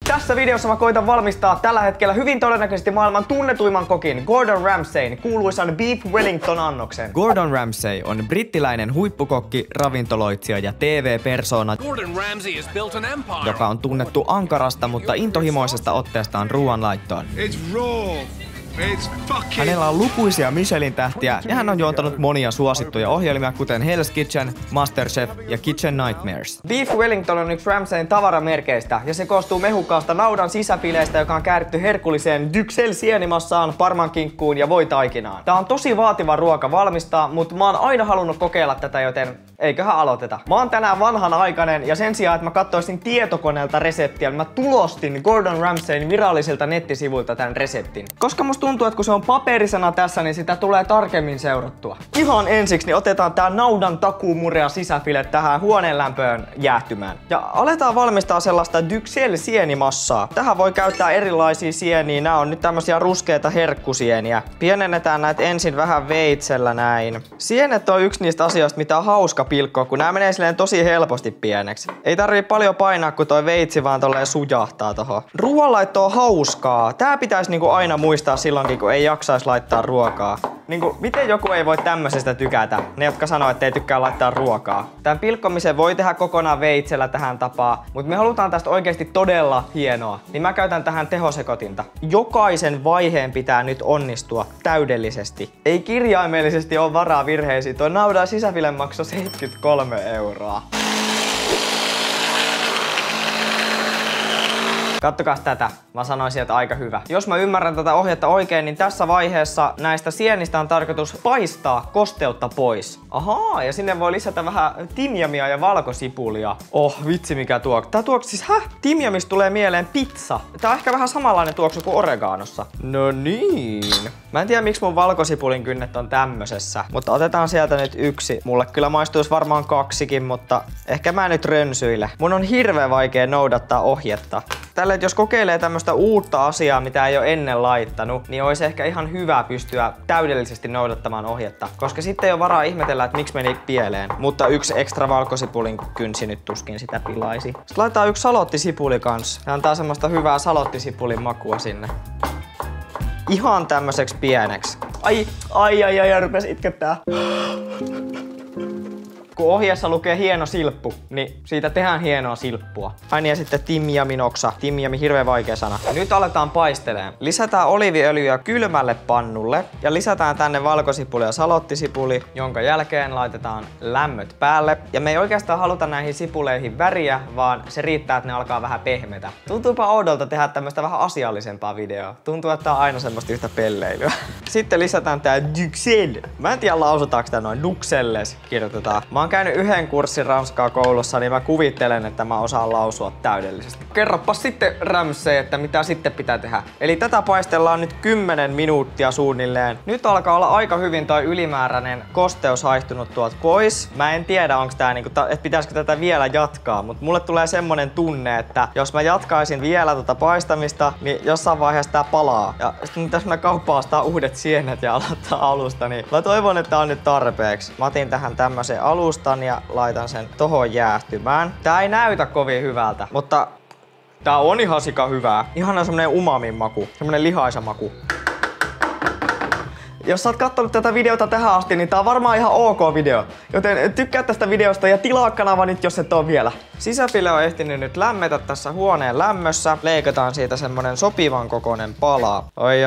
Tässä videossa mä koitan valmistaa tällä hetkellä hyvin todennäköisesti maailman tunnetuimman kokin Gordon Ramsayn kuuluisan Beef Wellington-annoksen. Gordon Ramsay on brittiläinen huippukokki, ravintoloitsija ja TV-persoona, joka on tunnettu ankarasta, mutta intohimoisesta otteestaan ruoanlaittoon. Hänellä on lukuisia Michelin-tähtiä ja hän on juontanut monia suosittuja ohjelmia, kuten Hell's Kitchen, MasterChef ja Kitchen Nightmares. Beef Wellington on yksi Ramsayn tavaramerkeistä ja se koostuu mehukkaasta naudan sisäfileistä, joka on kääritty herkulliseen Duxelles-sienimassaan, parmankinkkuun ja voitaikinaan. Tää on tosi vaativa ruoka valmistaa, mutta mä oon aina halunnut kokeilla tätä, joten eiköhän aloiteta. Mä oon tänään vanhanaikainen ja sen sijaan, että mä katsoisin tietokoneelta reseptiä, mä tulostin Gordon Ramsayn virallisilta nettisivuilta tämän reseptin. Koska musta tuntuu, että kun se on paperisena tässä, niin sitä tulee tarkemmin seurattua. Ihan ensiksi niin otetaan tää naudan takuumurea sisäfile tähän huoneen lämpöön jäähtymään. Ja aletaan valmistaa sellaista Duxelles-sienimassaa. Tähän voi käyttää erilaisia sieniä. Nää on nyt tämmösiä ruskeita herkkusieniä. Pienennetään näitä ensin vähän veitsellä näin. Sienet on yksi niistä asioista, mitä on hauska pilkkoa, kun nää menee silleen tosi helposti pieneksi. Ei tarvii paljon painaa, kun toi veitsi vaan tolleen sujahtaa tohon. Ruoanlaitto on hauskaa. Tää pitäisi niinku aina muistaa silloinkin, kun ei jaksais laittaa ruokaa. Niinku, miten joku ei voi tämmöisestä tykätä? Ne, jotka sanoo, että ei tykkää laittaa ruokaa. Tän pilkkomisen voi tehdä kokonaan veitsellä tähän tapaan, mutta me halutaan tästä oikeasti todella hienoa. Niin mä käytän tähän tehosekotinta. Jokaisen vaiheen pitää nyt onnistua täydellisesti. Ei kirjaimellisesti ole varaa virheisiin. Tuo naudan sisäfile maksoi 73 €. Kattokas tätä. Mä sanoisin, että aika hyvä. Jos mä ymmärrän tätä ohjetta oikein, niin tässä vaiheessa näistä sienistä on tarkoitus paistaa kosteutta pois. Ahaa, ja sinne voi lisätä vähän timjamia ja valkosipulia. Oh, vitsi mikä tuoksu. Tää tuoksu siis, Timjamista tulee mieleen pizza. Tää on ehkä vähän samanlainen tuoksu kuin oreganossa. No niin. Mä en tiedä miksi mun valkosipulin kynnet on tämmösessä, mutta otetaan sieltä nyt yksi. Mulle kyllä maistuisi varmaan 2kin, mutta ehkä mä nyt rönsyile. Mun on hirveän vaikea noudattaa ohjetta. Tällä, että jos kokeilee tämmöstä uutta asiaa, mitä ei ole ennen laittanut, niin olisi ehkä ihan hyvä pystyä täydellisesti noudattamaan ohjetta. Koska sitten ei ole varaa ihmetellä, että miksi meni pieleen. Mutta yksi ekstra valkosipulin kynsi nyt tuskin sitä pilaisi. Sitten laitetaan yksi salottisipuli kans. Se antaa semmoista hyvää salottisipulin makua sinne. Ihan tämmöiseksi pieneksi. Ai, rupes itkettää. Kun ohjeessa lukee hieno silppu, niin siitä tehdään hienoa silppua. Ai niin, ja sitten timjaminoksa. Timjami, hirveän vaikea sana. Nyt aletaan paisteleen. Lisätään oliiviöljyä kylmälle pannulle ja lisätään tänne valkosipuli ja salottisipuli, jonka jälkeen laitetaan lämmöt päälle. Ja me ei oikeastaan haluta näihin sipuleihin väriä, vaan se riittää, että ne alkaa vähän pehmetä. Tuntuupa oudolta tehdä tämmöistä vähän asiallisempaa videoa. Tuntuu, että tää on aina semmoista yhtä pelleilyä. Sitten lisätään tää Duxelles. Mä en tiedä lausutaanko tää noin. Duxelles kirjoitetaan. Mä oon käynyt yhden kurssin ranskaa koulussa, niin mä kuvittelen, että mä osaan lausua täydellisesti. Kerropa sitten Ramsay, että mitä sitten pitää tehdä. Eli tätä paistellaan nyt 10 minuuttia suunnilleen. Nyt alkaa olla aika hyvin toi ylimääräinen kosteus haihtunut tuolta pois. Mä en tiedä, onko tää niinku, että pitäisikö tätä vielä jatkaa, mutta mulle tulee semmonen tunne, että jos mä jatkaisin vielä tota paistamista, niin jossain vaiheessa tää palaa. Ja sitten tässä mä kauppaan ostaa uudet sienet ja aloittaa alusta, niin mä toivon, että tää on nyt tarpeeksi. Mä otin tähän tämmösen alustan ja laitan sen tohon jäähtymään. Tää ei näytä kovin hyvältä, mutta tää on ihan sika hyvää. Ihana semmonen umamin maku, semmonen lihaisa maku. Jos sä oot kattonut tätä videota tähän asti, niin tää on varmaan ihan ok video. Joten tykkää tästä videosta ja tilaa kanava nyt, jos et oo vielä. Sisäfile on ehtinyt nyt lämmetä tässä huoneen lämmössä. Leikataan siitä semmonen sopivan kokoinen pala. Oi.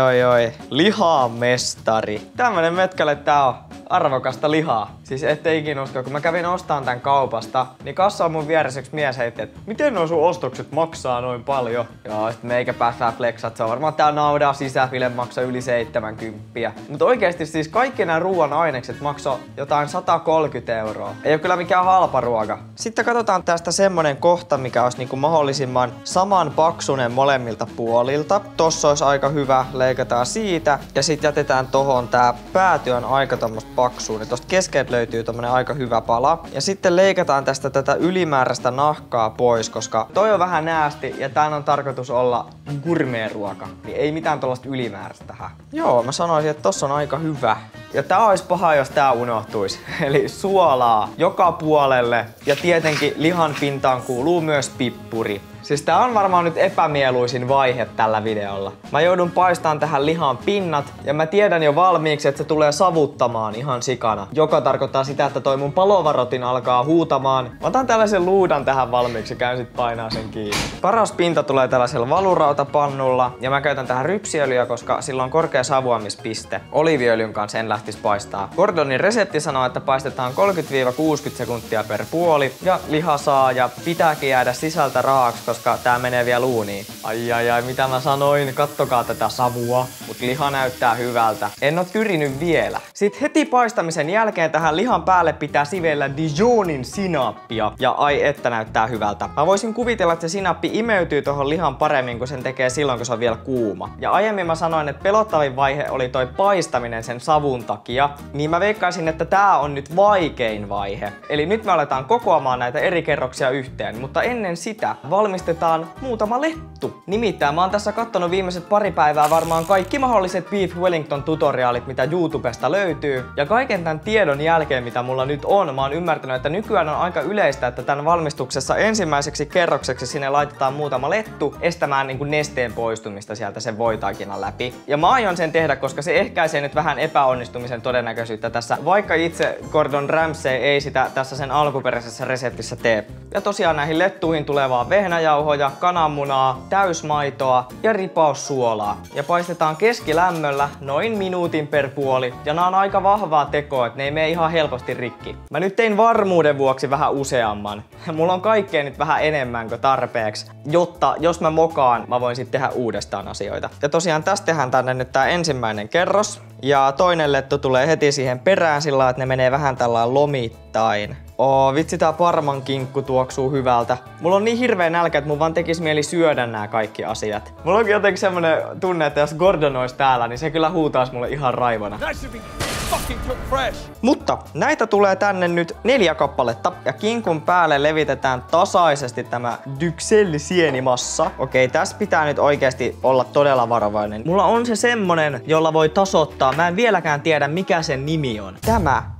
Lihamestari. Tämmönen metkälle tää on. Arvokasta lihaa. Siis ette ikinä usko, kun mä kävin ostamaan tän kaupasta, niin kassa on mun vieressä yksi mies heitti, että miten nuo sun ostokset maksaa noin paljon? Ja sit meikä päästään flexat, se on varmaan tää naudan sisäfile maksaa yli 70. Mutta oikeesti siis kaikki nämä ruoan ainekset maksoi jotain 130 €. Ei oo kyllä mikään halpa ruoka. Sitten katsotaan tästä semmonen kohta, mikä olisi niinku mahdollisimman saman paksunen molemmilta puolilta. Tossa olisi aika hyvä, leikataan siitä. Ja sit jätetään tohon tää pääty on aika tommoista paksua, niin tosta keskeltä löytyy tommonen aika hyvä pala. Ja sitten leikataan tästä tätä ylimääräistä nahkaa pois, koska toi on vähän näästi ja tän on tarkoitus olla gourmet-ruoka. Niin ei mitään tollaista ylimääräistä tähän. Joo, mä sanoisin, että tossa on aika hyvä. Ja tää olisi paha, jos tää unohtuisi. Eli suolaa joka puolelle. Ja tietenkin lihan pintaan kuuluu myös pippuri. Siis tää on varmaan nyt epämieluisin vaihe tällä videolla. Mä joudun paistamaan tähän lihaan pinnat ja mä tiedän jo valmiiksi, että se tulee savuttamaan ihan sikana. Joka tarkoittaa sitä, että toi mun palovarotin alkaa huutamaan. Mä otan tällaisen luudan tähän valmiiksi ja käyn sit painaa sen kiinni. Paras pinta tulee tällaisella valurautapannulla ja mä käytän tähän rypsiöljyä, koska sillä on korkea savuamispiste. Oliiviöljyn kanssa en lähtis paistaa. Gordonin resepti sanoo, että paistetaan 30-60 sekuntia per puoli ja liha saa ja pitääkin jäädä sisältä raaaksi, koska tää menee vielä uuniin. Ai, mitä mä sanoin, kattokaa tätä savua. Mut liha näyttää hyvältä. En oo tyrinyt vielä. Sitten heti paistamisen jälkeen tähän lihan päälle pitää sivellä Dijonin sinappia. Ja ai että näyttää hyvältä. Mä voisin kuvitella, että se sinappi imeytyy tohon lihan paremmin kuin sen tekee silloin, kun se on vielä kuuma. Ja aiemmin mä sanoin, että pelottavin vaihe oli toi paistaminen sen savun takia. Niin mä veikkaisin, että tää on nyt vaikein vaihe. Eli nyt me aletaan kokoamaan näitä eri kerroksia yhteen. Mutta ennen sitä valmistetaan muutama lettu. Nimittäin mä oon tässä kattonut viimeiset pari päivää varmaan kaikki mahdolliset Beef Wellington tutoriaalit, mitä YouTubesta löytyy. Ja kaiken tämän tiedon jälkeen, mitä mulla nyt on, mä oon ymmärtänyt, että nykyään on aika yleistä, että tämän valmistuksessa ensimmäiseksi kerrokseksi sinne laitetaan muutama lettu estämään niin kuin nesteen poistumista sieltä sen voitaikinan läpi. Ja mä aion sen tehdä, koska se ehkäisee nyt vähän epäonnistumisen todennäköisyyttä tässä, vaikka itse Gordon Ramsay ei sitä tässä sen alkuperäisessä reseptissä tee. Ja tosiaan näihin lettuihin tulee vaan vehnäjauhoja, kananmunaa, täysmaitoa ja ripaus suolaa. Ja paistetaan keskilämmöllä noin minuutin per puoli. Ja nää on aika vahvaa tekoa, että ne ei mene ihan helposti rikki. Mä nyt tein varmuuden vuoksi vähän useamman. Mulla on kaikkea nyt vähän enemmän kuin tarpeeksi, jotta jos mä mokaan, mä voin sitten tehdä uudestaan asioita. Ja tosiaan tästä tehdään tänne nyt tää ensimmäinen kerros. Ja toinen lettu tulee heti siihen perään sillä lailla, että ne menee vähän tällä lomittain. Vitsi, tää parmankinkku tuoksuu hyvältä. Mulla on niin hirveä nälkä, että mun vaan tekis mieli syödä nämä kaikki asiat. Mulla onkin jotenkin semmonen tunne, että jos Gordon olisi täällä, niin se kyllä huutaisi mulle ihan raivona. Mutta näitä tulee tänne nyt 4 kappaletta ja kinkun päälle levitetään tasaisesti tämä Duxelles-sienimassa. Okei, tässä pitää nyt oikeasti olla todella varovainen. Mulla on se semmonen, jolla voi tasoittaa. Mä en vieläkään tiedä, mikä sen nimi on.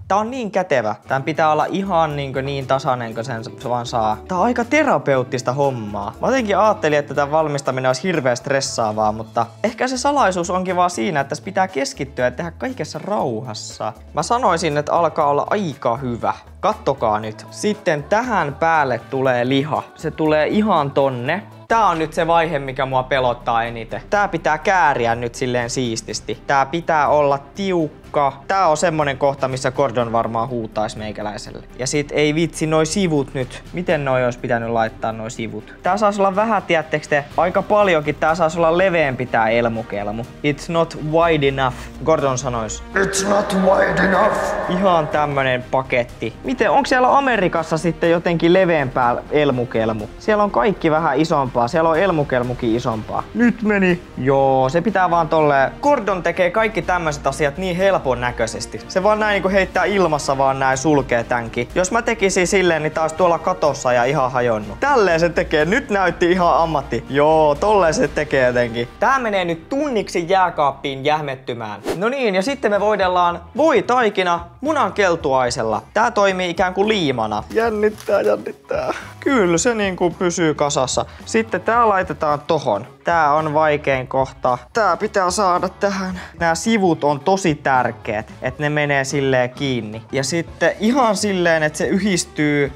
Tää on niin kätevä. Tän pitää olla ihan niin tasainen kuin sen vaan saa. Tää on aika terapeuttista hommaa. Mä jotenkin ajattelin, että tän valmistaminen olisi hirveän stressaavaa, mutta ehkä se salaisuus onkin vaan siinä, että tässä pitää keskittyä ja tehdä kaikessa rauhassa. Mä sanoisin, että alkaa olla aika hyvä. Kattokaa nyt. Sitten tähän päälle tulee liha. Se tulee ihan tonne. Tää on nyt se vaihe, mikä mua pelottaa eniten. Tää pitää kääriä nyt silleen siististi. Tää pitää olla tiukka. Tää on semmonen kohta, missä Gordon varmaan huutaisi meikäläiselle. Ja sit ei vitsi, noi sivut nyt. Miten noi olisi pitänyt laittaa noi sivut? Tää saisi olla vähän, tiedättekö te, aika paljonkin. Tää saisi olla leveämpi tää elmukelmu. It's not wide enough. Gordon sanois. It's not wide enough. Ihan tämmönen paketti. Miten, onko siellä Amerikassa sitten jotenkin leveämpää elmukelmu? Siellä on kaikki vähän isompaa. Siellä on elmukelmukin isompaa. Nyt meni. Joo, se pitää vaan tolleen. Gordon tekee kaikki tämmöiset asiat niin helpon näköisesti. Se vaan näin niinku heittää ilmassa vaan näin sulkee tämänkin. Jos mä tekisin silleen, niin taas tuolla katossa ja ihan hajonnut. Tälleen se tekee. Nyt näytti ihan ammatti. Joo, tolleen se tekee jotenkin. Tää menee nyt tunniksi jääkaappiin jähmettymään. No niin, ja sitten me voidellaan voitaikina munan keltuaisella. Tää toimii ikään kuin liimana. Jännittää. Kyllä se niinku pysyy kasassa. Sitten tää laitetaan tohon. Tää on vaikein kohta. Tää pitää saada tähän. Nämä sivut on tosi tärkeät, että ne menee silleen kiinni. Ja sitten ihan silleen, että se yhdistyy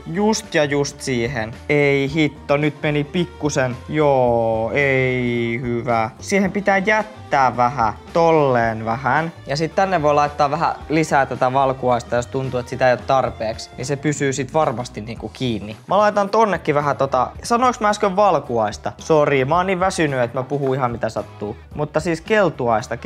just siihen. Ei hitto, nyt meni pikkusen. Joo, ei hyvä. Siihen pitää jättää vähän. Tolleen vähän. Ja sitten tänne voi laittaa vähän lisää tätä valkuaista, jos tuntuu, että sitä ei ole tarpeeksi. Niin se pysyy sit varmasti niinku kiinni. Mä laitan tonnekin vähän sanoinko mä äsken valkuaista? Sori, mä oon niin väsynyt, että mä puhun ihan mitä sattuu. Mutta siis keltuaista.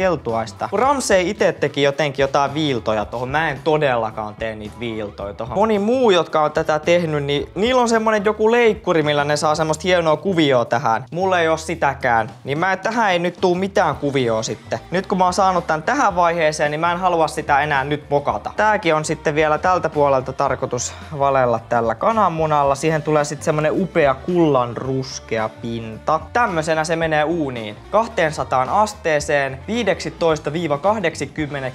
Kun Ramsay itse teki jotenkin jotain viiltoja tohon, mä en todellakaan tee niitä viiltoja tohon. Moni muu, jotka on tätä tehnyt, niin niillä on semmonen joku leikkuri, millä ne saa semmoista hienoa kuvioa tähän. Mulla ei oo sitäkään. Niin tähän ei nyt tuu mitään kuvioa sitten. Nyt kun mä oon saanut tän tähän vaiheeseen, niin mä en halua sitä enää nyt mokata. Tääkin on sitten vielä tältä puolelta tarkoitus valella tällä kananmunalla. Siihen tulee sitten semmonen upea kullanruskea pinta. Tämmösenä se menee uuniin 200 asteeseen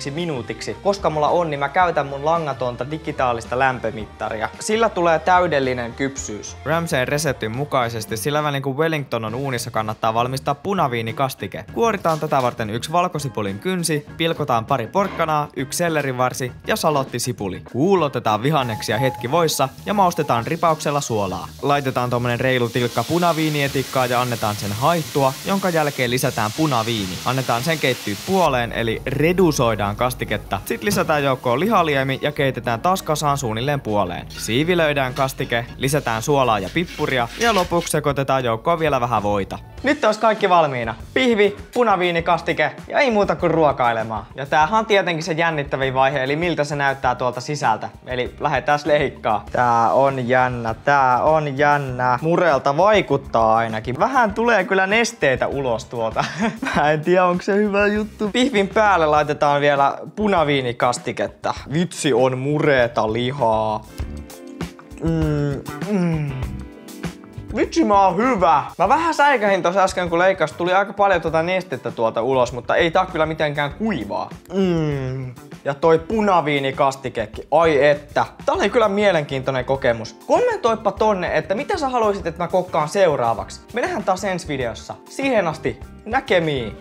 15-20 minuutiksi. Koska mulla on, niin mä käytän mun langatonta digitaalista lämpömittaria. Sillä tulee täydellinen kypsyys. Ramsayn reseptin mukaisesti sillä välin kun Wellington on uunissa kannattaa valmistaa punaviinikastike. Kuoritaan tätä varten 1 valkosipulin kynsi, pilkotaan pari porkkanaa, 1 sellerivarsi ja salottisipuli. Kuulotetaan vihanneksia hetki voissa ja maustetaan ripauksella suolaa. Laitetaan tommonen reilu tilkka punaviinietikkaa ja annetaan sen haihtua, jonka jälkeen lisätään punaviini. Annetaan sen keittyä puoleen eli redusoidaan kastiketta. Sitten lisätään joukkoon lihaliemi ja keitetään taas kasaan suunnilleen puoleen. Siivilöidään kastike, lisätään suolaa ja pippuria ja lopuksi sekoitetaan joukkoon vielä vähän voita. Nyt olisi kaikki valmiina. Pihvi, punaviinikastike ja ei muuta kuin ruokailemaan. Ja tämähän on tietenkin se jännittävin vaihe, eli miltä se näyttää tuolta sisältä. Eli lähdetään leikkaa. Tää on jännä. Murelta vaikuttaa ainakin. Vähän tulee kyllä nesteitä ulos tuolta. Mä en tiedä, onko se hyvä juttu. Pihvin päälle laitetaan vielä punaviinikastiketta. Vitsi, on mureeta lihaa. Vitsi, mä oon hyvä. Mä vähän säikähin tossa äsken kun leikas. Tuli aika paljon nestettä tuolta ulos, mutta ei tää kyllä mitenkään kuivaa. Ja toi punaviinikastikekin. Ai että. Tää oli kyllä mielenkiintoinen kokemus. Kommentoipa tonne, että mitä sä haluaisit, että mä kokkaan seuraavaksi. Me nähdään taas ensi videossa. Siihen asti, näkemiin.